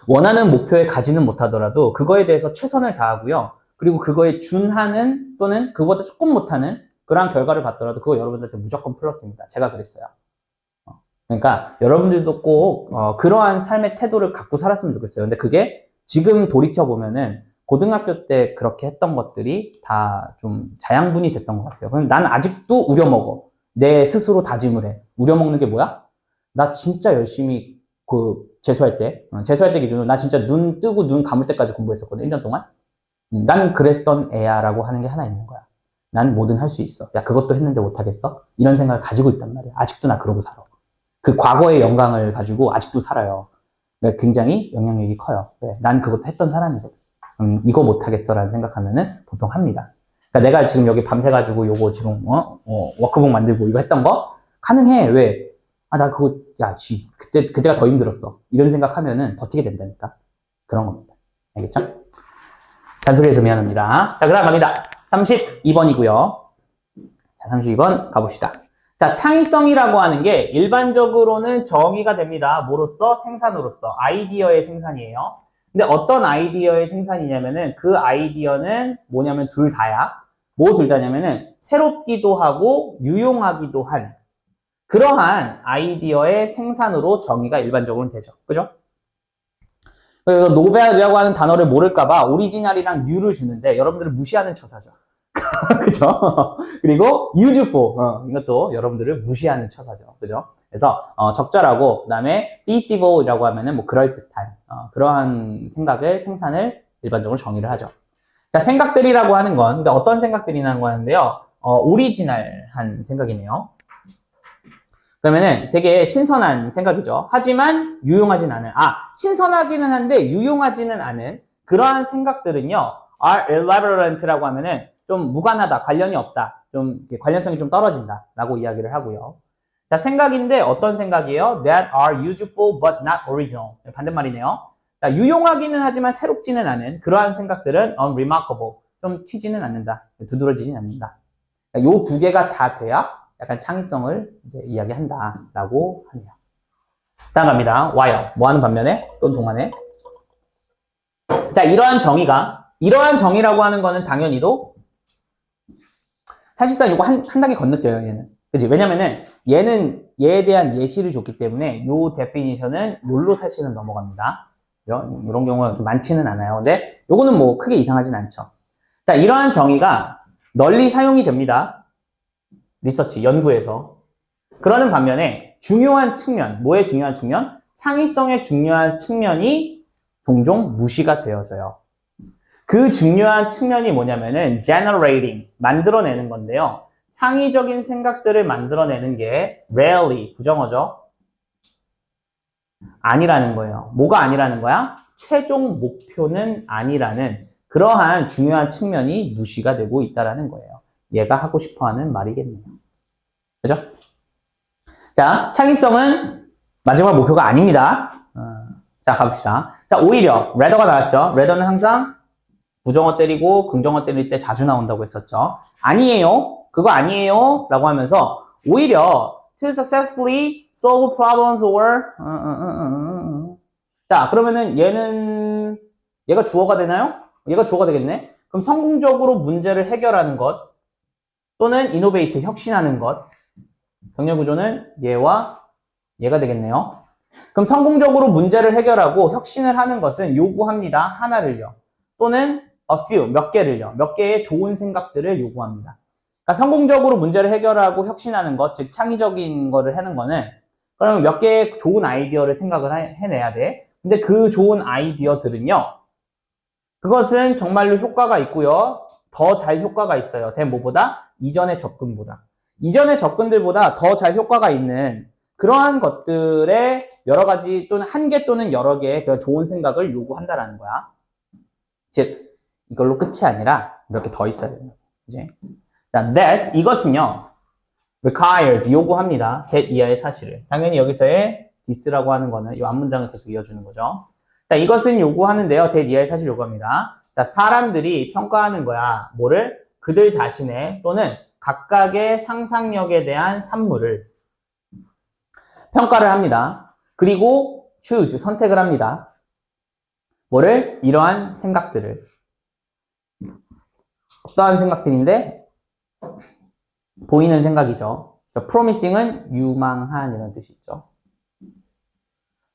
원하는 목표에 가지는 못하더라도 그거에 대해서 최선을 다하고요. 그리고 그거에 준하는 또는 그거보다 조금 못하는 그러한 결과를 받더라도 그거 여러분들한테 무조건 플러스입니다. 제가 그랬어요. 그러니까 여러분들도 꼭 그러한 삶의 태도를 갖고 살았으면 좋겠어요. 근데 그게 지금 돌이켜보면은 고등학교 때 그렇게 했던 것들이 다 좀 자양분이 됐던 것 같아요. 근데 난 아직도 우려먹어. 내 스스로 다짐을 해. 우려먹는 게 뭐야? 나 진짜 열심히 재수할 때 기준으로 나 진짜 눈 뜨고 눈 감을 때까지 공부했었거든. 1년 동안. 난 그랬던 애야라고 하는 게 하나 있는 거야. 난 뭐든 할 수 있어. 야, 그것도 했는데 못하겠어? 이런 생각을 가지고 있단 말이야. 아직도 나 그러고 살아. 그 과거의 영광을 가지고 아직도 살아요. 굉장히 영향력이 커요. 네, 난 그것도 했던 사람이거든. 이거 못하겠어 라는 생각하면은 보통 합니다. 그러니까 내가 지금 여기 밤새가지고 요거 지금 워크북 만들고 이거 했던 거 가능해. 왜? 나 그거 그때가 더 힘들었어. 이런 생각하면은 버티게 된다니까. 그런 겁니다. 알겠죠? 잔소리해서 미안합니다. 자, 그 다음 갑니다. 32번이고요. 자, 32번 가봅시다. 자, 창의성이라고 하는 게 일반적으로는 정의가 됩니다. 뭐로써? 생산으로서. 아이디어의 생산이에요. 근데 어떤 아이디어의 생산이냐면은 그 아이디어는 뭐냐면 둘 다야. 뭐 둘 다냐면은 새롭기도 하고 유용하기도 한 그러한 아이디어의 생산으로 정의가 일반적으로는 되죠. 그죠? 그래서 노벨이라고 하는 단어를 모를까봐 오리지널이랑 뉴를 주는데 여러분들을 무시하는 처사죠. 그죠? 그리고 useful 이것도 여러분들을 무시하는 처사죠. 그죠? 그래서 적절하고 그다음에 feasible이라고 하면은 뭐 그럴듯한 그러한 생산을 일반적으로 정의를 하죠. 자, 생각들이라고 하는 건 근데 어떤 생각들이라고 하는데요. 오리지널한 생각이네요. 그러면은 되게 신선한 생각이죠. 하지만 유용하진 않은 신선하기는 한데 유용하지는 않은 그러한 생각들은요. are irreverent라고 하면은 좀 무관하다, 관련이 없다, 좀 관련성이 좀 떨어진다라고 이야기를 하고요. 자, 생각인데 어떤 생각이에요? That are useful but not original. 반대말이네요. 자, 유용하기는 하지만 새롭지는 않은 그러한 생각들은 unremarkable. 좀 튀지는 않는다, 두드러지진 않는다. 요 두 개가 다 돼야 약간 창의성을 이제 이야기한다라고 하네요. 다음 갑니다. while. 뭐 하는 반면에 또는 동안에. 자, 이러한 정의라고 하는 거는 당연히도 사실상 이거 한 단계 건너뛰어요, 얘는. 그치? 왜냐면은 얘는 얘에 대한 예시를 줬기 때문에 요 데피니션은 요로 사실은 넘어갑니다. 이런 경우가 그렇게 많지는 않아요. 근데 요거는 뭐 크게 이상하진 않죠. 자, 이러한 정의가 널리 사용이 됩니다. 리서치, 연구에서. 그러는 반면에 중요한 측면, 뭐의 중요한 측면? 창의성의 중요한 측면이 종종 무시가 되어져요. 그 중요한 측면이 뭐냐면은 generating, 만들어내는 건데요. 창의적인 생각들을 만들어내는 게 rarely, 부정어죠. 아니라는 거예요. 뭐가 아니라는 거야? 최종 목표는 아니라는 그러한 중요한 측면이 무시가 되고 있다는 거예요. 얘가 하고 싶어하는 말이겠네요. 그죠? 자, 창의성은 마지막 목표가 아닙니다. 자, 가봅시다. 자, 오히려 rather가 나왔죠. rather는 항상 부정어 때리고 긍정어 때릴 때 자주 나온다고 했었죠. 아니에요. 그거 아니에요. 라고 하면서 오히려 to successfully solve problems or 자, 그러면은 얘가 주어가 되나요? 얘가 주어가 되겠네. 그럼 성공적으로 문제를 해결하는 것 또는 innovate, 혁신하는 것 병렬 구조는 얘와 얘가 되겠네요. 그럼 성공적으로 문제를 해결하고 혁신을 하는 것은 요구합니다. 하나를요. 또는 a few, 몇 개를요. 몇 개의 좋은 생각들을 요구합니다. 그러니까 성공적으로 문제를 해결하고 혁신하는 것, 즉 창의적인 거를 하는 거는 그러면 몇 개의 좋은 아이디어를 생각을 해내야 돼. 근데 그 좋은 아이디어들은요. 그것은 정말로 효과가 있고요. 더 잘 효과가 있어요. 된 뭐보다? 이전의 접근보다. 이전의 접근들보다 더 잘 효과가 있는 그러한 것들의 여러 가지 또는 한 개 또는 여러 개의 그런 좋은 생각을 요구한다라는 거야. 즉 이걸로 끝이 아니라 몇 개 더 있어야 돼요. 그치? 자, this 이것은요. requires 요구합니다. that 이하의 사실을. 당연히 여기서의 this라고 하는 거는 이 앞문장을 계속 이어주는 거죠. 자, 이것은 요구하는데요. that 이하의 사실을 요구합니다. 자, 사람들이 평가하는 거야. 뭐를? 그들 자신의 또는 각각의 상상력에 대한 산물을 평가를 합니다. 그리고 choose, 선택을 합니다. 뭐를? 이러한 생각들을. 어떠한 생각들인데? 보이는 생각이죠. promising은 유망한 이런 뜻이 있죠.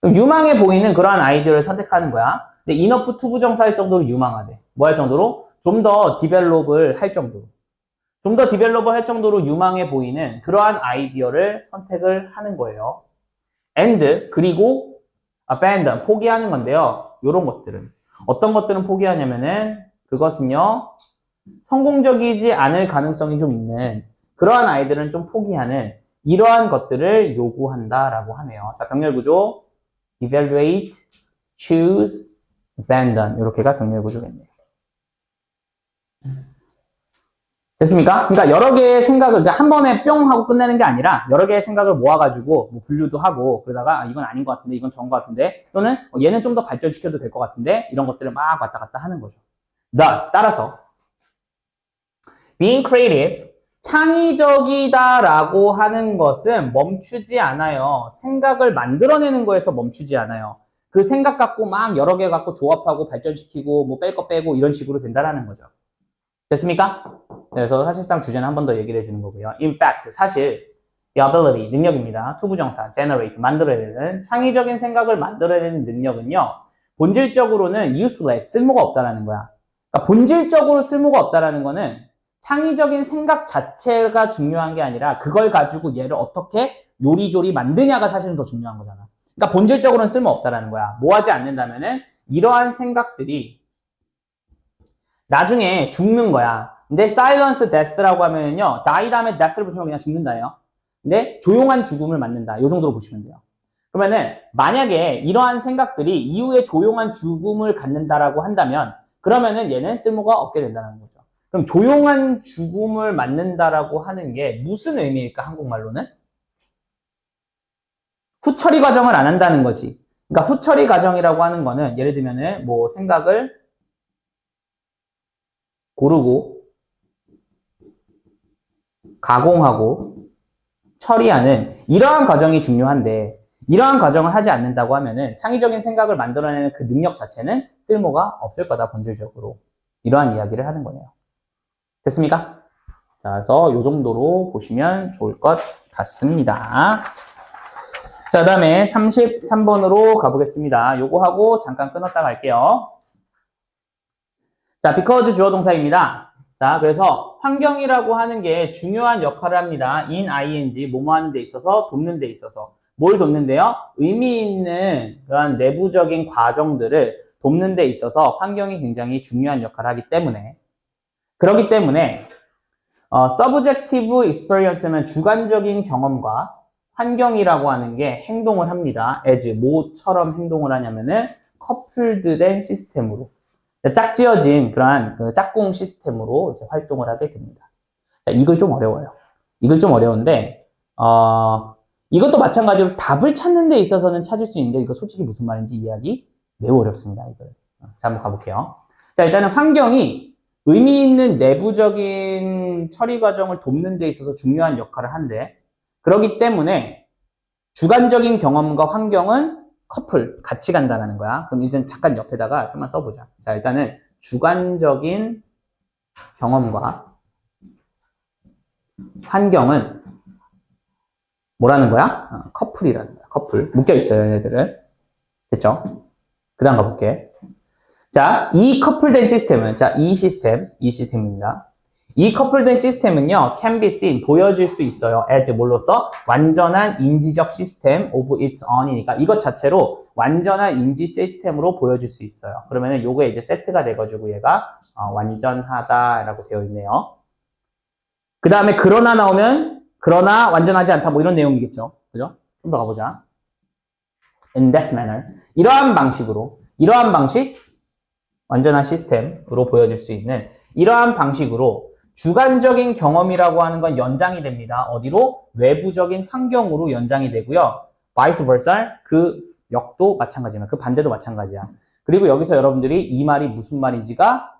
유망해 보이는 그러한 아이디어를 선택하는 거야. 근데 enough 투부정사할 정도로 유망하대. 뭐 할 정도로? 좀 더 디벨롭을 할 정도로. 좀 더 디벨롭을 할 정도로 유망해 보이는 그러한 아이디어를 선택을 하는 거예요. and, 그리고 abandon, 포기하는 건데요. 요런 것들은. 어떤 것들은 포기하냐면은 그것은요. 성공적이지 않을 가능성이 좀 있는 그러한 아이들은 좀 포기하는 이러한 것들을 요구한다라고 하네요. 자, 병렬 구조. evaluate, choose, abandon. 이렇게가 병렬 구조겠네요. 됐습니까? 그러니까 여러 개의 생각을 그러니까 한 번에 뿅 하고 끝내는 게 아니라 여러 개의 생각을 모아가지고 뭐 분류도 하고 그러다가 이건 아닌 것 같은데 이건 좋은 것 같은데 또는 얘는 좀 더 발전시켜도 될 것 같은데 이런 것들을 막 왔다 갔다 하는 거죠. Thus, 따라서 being creative, 창의적이다라고 하는 것은 멈추지 않아요. 생각을 만들어내는 거에서 멈추지 않아요. 그 생각 갖고 막 여러 개 갖고 조합하고 발전시키고 뭐 뺄 거 빼고 이런 식으로 된다라는 거죠. 됐습니까? 그래서 사실상 주제는 한 번 더 얘기를 해주는 거고요. In fact, 사실 the ability, 능력입니다. 투부정사, generate, 만들어내는 창의적인 생각을 만들어내는 능력은요. 본질적으로는 useless, 쓸모가 없다라는 거야. 그러니까 본질적으로 쓸모가 없다라는 거는 창의적인 생각 자체가 중요한 게 아니라 그걸 가지고 얘를 어떻게 요리조리 만드냐가 사실은 더 중요한 거잖아. 그러니까 본질적으로는 쓸모 없다라는 거야. 뭐 하지 않는다면은 이러한 생각들이 나중에 죽는 거야. 근데 silence death라고 하면요. die 다음에 death를 붙이면 그냥 죽는다예요. 근데 조용한 죽음을 맞는다. 이 정도로 보시면 돼요. 그러면은 만약에 이러한 생각들이 이후에 조용한 죽음을 갖는다라고 한다면 그러면은 얘는 쓸모가 없게 된다는 거죠. 그럼 조용한 죽음을 맞는다라고 하는 게 무슨 의미일까, 한국말로는? 후처리 과정을 안 한다는 거지. 그러니까 후처리 과정이라고 하는 거는 예를 들면은 뭐 생각을 고르고 가공하고 처리하는 이러한 과정이 중요한데 이러한 과정을 하지 않는다고 하면은 창의적인 생각을 만들어내는 그 능력 자체는 쓸모가 없을 거다, 본질적으로. 이러한 이야기를 하는 거네요. 됐습니까? 자, 그래서 이 정도로 보시면 좋을 것 같습니다. 자, 그 다음에 33번으로 가보겠습니다. 요거 하고 잠깐 끊었다 갈게요. 자, because 주어 동사입니다. 자, 그래서 환경이라고 하는 게 중요한 역할을 합니다. in ing, 뭐뭐 하는 데 있어서, 돕는 데 있어서. 뭘 돕는데요? 의미 있는 그런 내부적인 과정들을 돕는 데 있어서 환경이 굉장히 중요한 역할을 하기 때문에, 그렇기 때문에 subjective experience는 주관적인 경험과 환경이라고 하는 게 행동을 합니다. as, 뭐처럼 행동을 하냐면은 커플드된 시스템으로, 짝지어진 그러한 그 짝꿍 시스템으로 이제 활동을 하게 됩니다. 자, 이걸 좀 어려워요. 이걸 좀 어려운데 이것도 마찬가지로 답을 찾는 데 있어서는 찾을 수 있는데 이거 솔직히 무슨 말인지 이해하기 매우 어렵습니다. 이걸. 자, 한번 가볼게요. 자, 일단은 환경이 의미 있는 내부적인 처리 과정을 돕는 데 있어서 중요한 역할을 한대. 그렇기 때문에 주관적인 경험과 환경은 커플, 같이 간다는 거야. 그럼 이제 잠깐 옆에다가 좀만 써보자. 자, 일단은 주관적인 경험과 환경은 뭐라는 거야? 커플이라는 거야. 커플. 묶여있어요, 얘네들은. 됐죠? 그 다음 가볼게. 자, 이 커플된 시스템은, 자, 이 시스템입니다. 이 커플된 시스템은요, can be seen, 보여질 수 있어요. as 뭘로써? 완전한 인지적 시스템 of its own이니까 이것 자체로 완전한 인지 시스템으로 보여질 수 있어요. 그러면은 요게 이제 세트가 돼가지고 얘가 완전하다라고 되어 있네요. 그 다음에 그러나 나오면 그러나 완전하지 않다 뭐 이런 내용이겠죠. 그죠? 좀 더 가보자. In this manner. 이러한 방식, 완전한 시스템으로 보여질 수 있는 이러한 방식으로 주관적인 경험이라고 하는 건 연장이 됩니다. 어디로? 외부적인 환경으로 연장이 되고요. vice versa, 그 역도 마찬가지나 그 반대도 마찬가지야. 그리고 여기서 여러분들이 이 말이 무슨 말인지가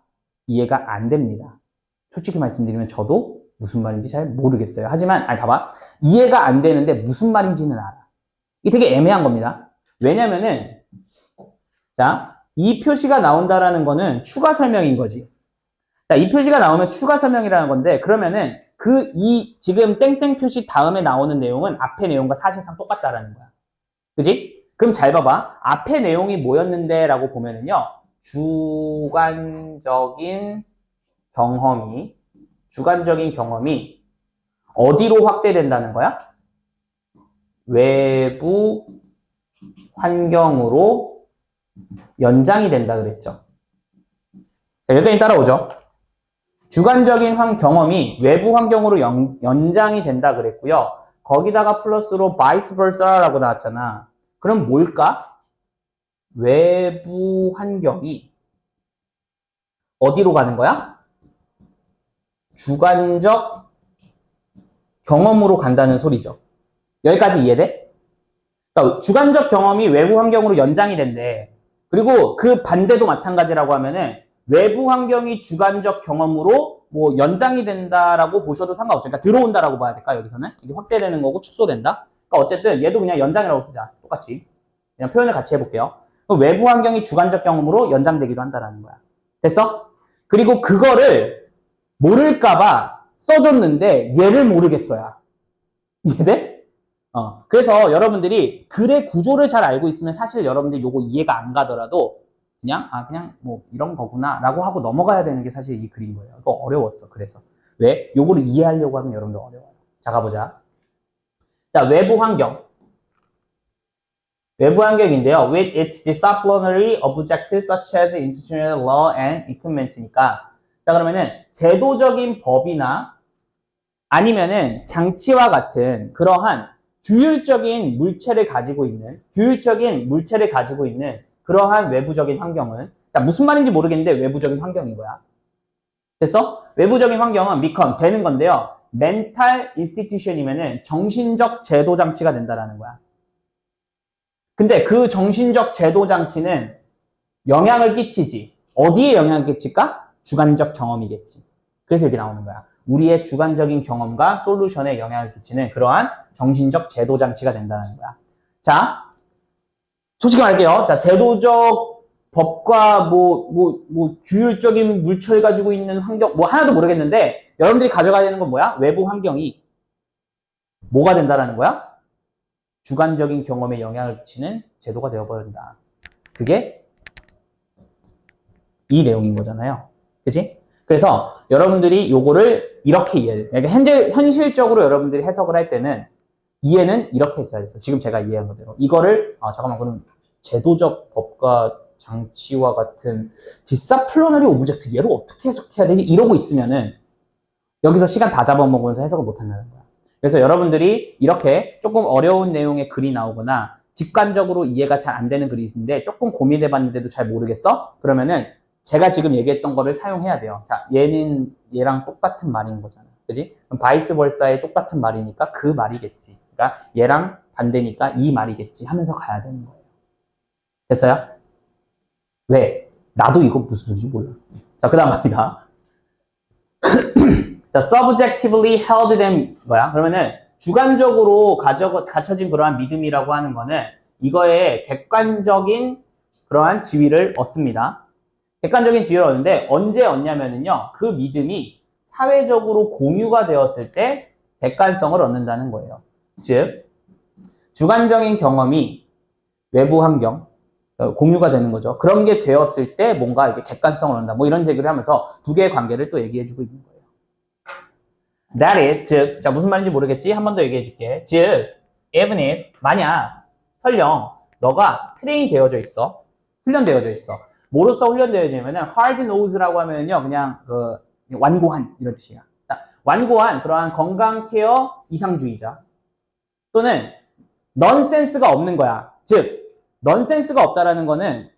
이해가 안 됩니다. 솔직히 말씀드리면 저도 무슨 말인지 잘 모르겠어요. 하지만 아니 봐봐, 이해가 안 되는데 무슨 말인지는 알아. 이게 되게 애매한 겁니다. 왜냐면은 자, 이 표시가 나온다라는 거는 추가 설명인 거지. 자, 이 표시가 나오면 추가 설명이라는 건데, 그러면은 지금 땡땡 표시 다음에 나오는 내용은 앞의 내용과 사실상 똑같다라는 거야. 그지? 그럼 잘 봐봐. 앞의 내용이 뭐였는데 라고 보면은요, 주관적인 경험이 어디로 확대된다는 거야? 외부 환경으로 연장이 된다 그랬죠. 자, 여기까지 따라오죠. 주관적인 경험이 외부 환경으로 연장이 된다 그랬고요. 거기다가 플러스로 vice versa라고 나왔잖아. 그럼 뭘까? 외부 환경이 어디로 가는 거야? 주관적 경험으로 간다는 소리죠. 여기까지 이해돼? 그러니까 주관적 경험이 외부 환경으로 연장이 된대. 그리고 그 반대도 마찬가지라고 하면은 외부 환경이 주관적 경험으로 뭐 연장이 된다라고 보셔도 상관없죠. 그러니까 들어온다라고 봐야 될까, 여기서는? 이게 확대되는 거고 축소된다. 그러니까 어쨌든 얘도 그냥 연장이라고 쓰자. 똑같이. 그냥 표현을 같이 해볼게요. 외부 환경이 주관적 경험으로 연장되기도 한다라는 거야. 됐어? 그리고 그거를 모를까봐 써줬는데 얘를 모르겠어야. 이해돼? 그래서 여러분들이 글의 구조를 잘 알고 있으면 사실 여러분들이 요거 이해가 안 가더라도 그냥 뭐 이런 거구나 라고 하고 넘어가야 되는 게 사실 이 글인 거예요. 이거 어려웠어. 그래서 왜? 요거를 이해하려고 하면 여러분들 어려워요. 자, 가보자. 자, 외부 환경인데요. with its disciplinary objectives such as institutional law and equipment니까, 자, 그러면은 제도적인 법이나 아니면은 장치와 같은 그러한 규율적인 물체를 가지고 있는 그러한 외부적인 환경은, 자, 무슨 말인지 모르겠는데 외부적인 환경인 거야. 됐어? 외부적인 환경은 become 되는 건데요. mental institution이면은 정신적 제도 장치가 된다라는 거야. 근데 그 정신적 제도 장치는 영향을 끼치지. 어디에 영향을 끼칠까? 주관적 경험이겠지. 그래서 여기 나오는 거야. 우리의 주관적인 경험과 솔루션에 영향을 끼치는 그러한 정신적 제도 장치가 된다는 거야. 자, 솔직히 말할게요. 자, 제도적 법과 규율적인 물체를 가지고 있는 환경, 뭐 하나도 모르겠는데, 여러분들이 가져가야 되는 건 뭐야? 외부 환경이 뭐가 된다라는 거야? 주관적인 경험에 영향을 끼치는 제도가 되어버린다. 그게 이 내용인 거잖아요. 그치? 그래서 여러분들이 요거를 이렇게 이해해요. 그러니까 현실적으로 여러분들이 해석을 할 때는 이해는 이렇게 했어야 됐어. 지금 제가 이해한 거대로. 이거를, 잠깐만, 그럼 제도적 법과 장치와 같은 디사플로너리 오브젝트 얘를 어떻게 해석해야 되지? 이러고 있으면은 여기서 시간 다 잡아먹으면서 해석을 못 한다는 거야. 그래서 여러분들이 이렇게 조금 어려운 내용의 글이 나오거나 직관적으로 이해가 잘 안 되는 글이 있는데 조금 고민해 봤는데도 잘 모르겠어? 그러면은 제가 지금 얘기했던 거를 사용해야 돼요. 자, 얘는 얘랑 똑같은 말인 거잖아. 그지? 그럼 바이스 벌사의 똑같은 말이니까 그 말이겠지. 그러니까 얘랑 반대니까 이 말이겠지 하면서 가야 되는 거예요. 됐어요? 왜? 나도 이거 무슨 소리인지 몰라. 자, 그 다음 갑니다. 자, subjectively held them 뭐야? 그러면은 주관적으로 갖춰진 그러한 믿음이라고 하는 거는 이거에 객관적인 그러한 지위를 얻습니다. 객관적인 지위를 얻는데 언제 얻냐면은요. 그 믿음이 사회적으로 공유가 되었을 때 객관성을 얻는다는 거예요. 즉, 주관적인 경험이 외부 환경, 공유가 되는 거죠. 그런 게 되었을 때 뭔가 이렇게 객관성을 얻는다. 뭐 이런 얘기를 하면서 두 개의 관계를 또 얘기해주고 있는 거예요. That is, 즉, 자, 무슨 말인지 모르겠지? 한 번 더 얘기해 줄게. 즉, even if, 만약, 설령, 너가 트레인 되어져 있어. 훈련되어져 있어. 뭐로써 훈련되어지냐면은, hard nos라고 하면요, 그냥, 완고한, 이런 뜻이야. 자, 완고한, 그러한 건강 케어 이상주의자. 또는, 넌센스가 없는 거야. 즉, 넌센스가 없다라는 거는,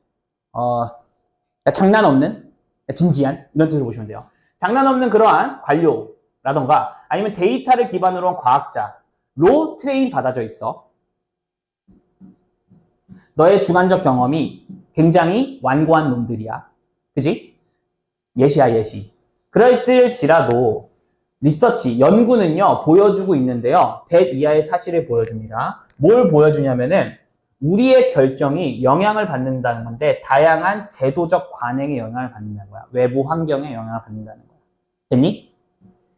장난 없는, 진지한, 이런 뜻으로 보시면 돼요. 장난 없는 그러한 관료라던가 아니면 데이터를 기반으로 한 과학자로 트레인 받아져 있어. 너의 주관적 경험이 굉장히 완고한 놈들이야. 그지? 예시야, 예시. 그럴지라도 리서치, 연구는요, 보여주고 있는데요. that 이하의 사실을 보여줍니다. 뭘 보여주냐면은 우리의 결정이 영향을 받는다는 건데 다양한 제도적 관행에 영향을 받는다는 거야. 외부 환경에 영향을 받는다는 거야. 됐니?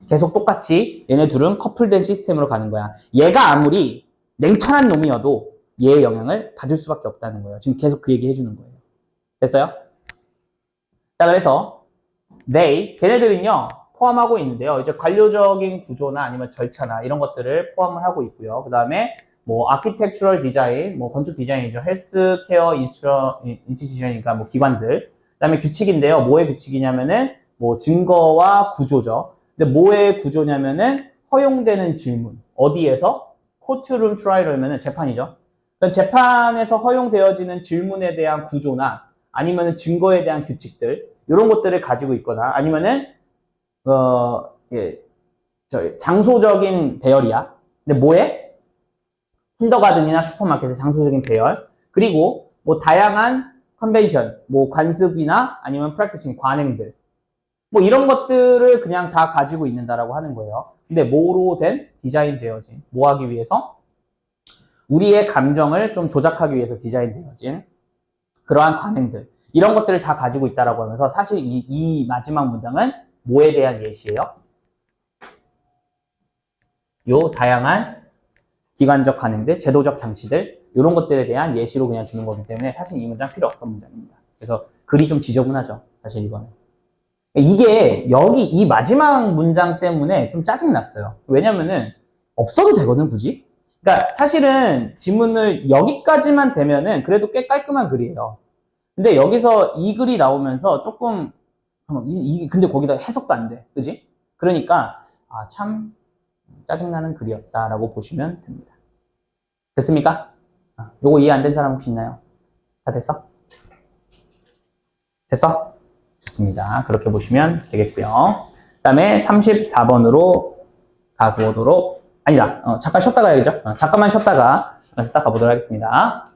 계속 똑같이 얘네 둘은 커플된 시스템으로 가는 거야. 얘가 아무리 냉철한 놈이어도 얘의 영향을 받을 수밖에 없다는 거예요. 지금 계속 그 얘기 해주는 거예요. 됐어요? 자, 그래서 걔네들은요 포함하고 있는데요. 이제 관료적인 구조나 아니면 절차나 이런 것들을 포함을 하고 있고요. 그 다음에 뭐 아키텍처럴 디자인, 뭐 건축 디자인이죠. 헬스케어 인스티튜션이니까 뭐 기관들. 그 다음에 규칙인데요. 뭐의 규칙이냐면은 뭐 증거와 구조죠. 근데 뭐의 구조냐면은 허용되는 질문. 어디에서? 코트룸 트라이얼이면은 재판이죠. 그러니까 재판에서 허용되어지는 질문에 대한 구조나 아니면은 증거에 대한 규칙들 이런 것들을 가지고 있거나 아니면은 장소적인 배열이야. 근데 뭐에? 킨더가든이나 슈퍼마켓의 장소적인 배열, 그리고 뭐 다양한 컨벤션, 뭐 관습이나 아니면 프랙티싱, 관행들, 뭐 이런 것들을 그냥 다 가지고 있는다라고 하는 거예요. 근데 뭐로 된? 디자인 되어진, 뭐 하기 위해서? 우리의 감정을 좀 조작하기 위해서 디자인 되어진 그러한 관행들, 이런 것들을 다 가지고 있다라고 하면서 사실 이 마지막 문장은 뭐에 대한 예시예요? 요 다양한 기관적 관행들, 제도적 장치들 이런 것들에 대한 예시로 그냥 주는 거기 때문에 사실 이 문장 필요 없던 문장입니다. 그래서 글이 좀 지저분하죠. 사실 이거는. 이게 여기 이 마지막 문장 때문에 좀 짜증났어요. 왜냐면은 없어도 되거든 굳이. 그러니까 사실은 지문을 여기까지만 되면은 그래도 꽤 깔끔한 글이에요. 근데 여기서 이 글이 나오면서 조금 근데 거기다 해석도 안 돼. 그지? 그러니까 참 짜증나는 글이었다라고 보시면 됩니다. 됐습니까? 요거 이해 안 된 사람 혹시 있나요? 다 됐어? 됐어? 좋습니다. 그렇게 보시면 되겠고요. 그 다음에 34번으로 가보도록, 아니다. 잠깐 쉬었다 가야겠죠? 잠깐만 쉬었다가 가보도록 하겠습니다.